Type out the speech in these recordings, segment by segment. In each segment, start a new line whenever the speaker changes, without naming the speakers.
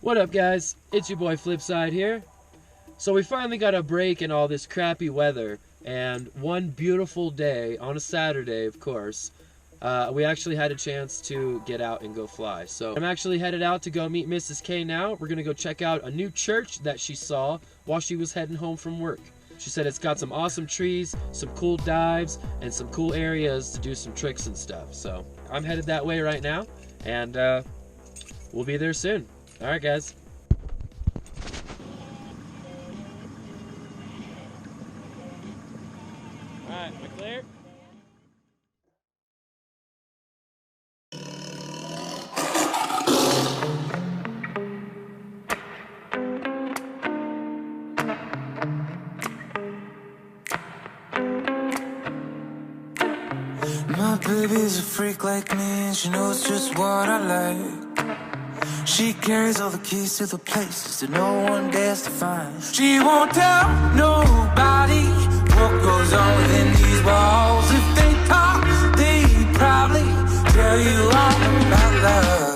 What up, guys? It's your boy Flipside here. So we finally got a break in all this crappy weather, and one beautiful day on a Saturday, of course, we actually had a chance to get out and go fly. So I'm actually headed out to go meet Mrs. K now. We're gonna go check out a new church that she saw while she was heading home from work. She said it's got some awesome trees, some cool dives, and some cool areas to do some tricks and stuff. So I'm headed that way right now, and we'll be there soon. All right, guys. All right, we're clear.
My baby's a freak like me, and she knows just what I like. She carries all the keys to the places that no one dares to find. She won't tell nobody what goes on within these walls. If they talk, they'd probably tell you all about love.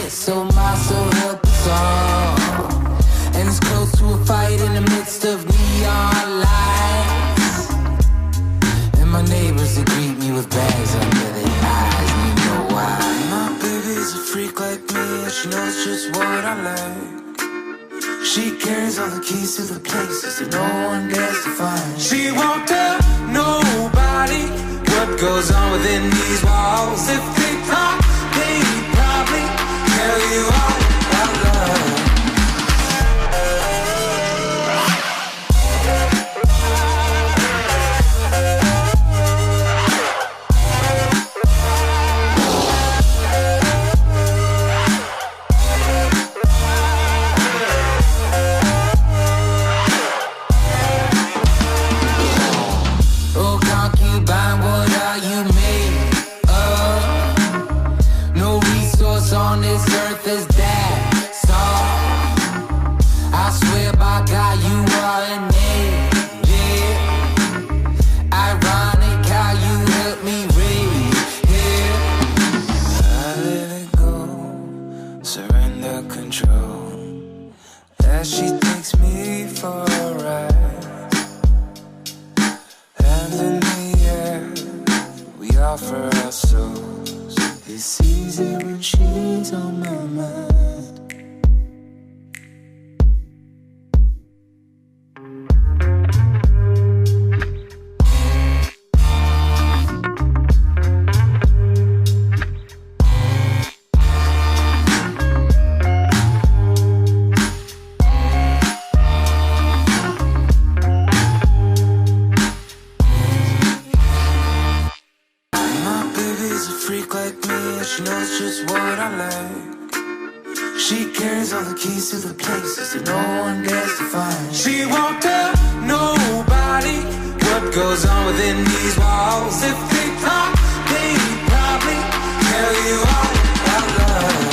So my soul help us all. And it's close to a fight in the midst of neon lights. And my neighbors, they greet me with bags under their eyes. And you know why? My baby's a freak like me, and she knows just what I like. She carries all the keys to the places that no one dares to find. She won't tell nobody what goes on within these walls. If they talk, they probably tell you all about love. Oh, concubine, what are you made of? No resource on this earth is that soft. I swear by God you are an angel. Ironic how you help me raise here. I let it go, surrender control, as she takes me for a ride. Hands in the air, we offer our souls. It's easy when she's on my mind. She knows just what I like. She carries all the keys to the places that no one dares to find. She won't tell nobody what goes on within these walls. If they talk, they probably tell you all about love.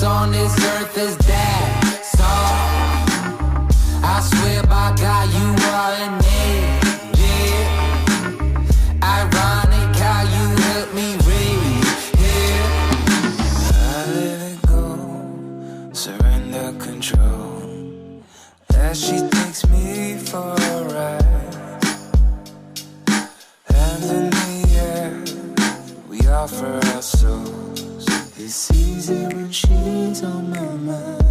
On this earth is that soft. I swear by God you are an angel. Ironic how you help me raise here. I let it go, surrender control, as she takes me for a ride. Hands in the air, we offer our souls. It's easy when she's on my mind.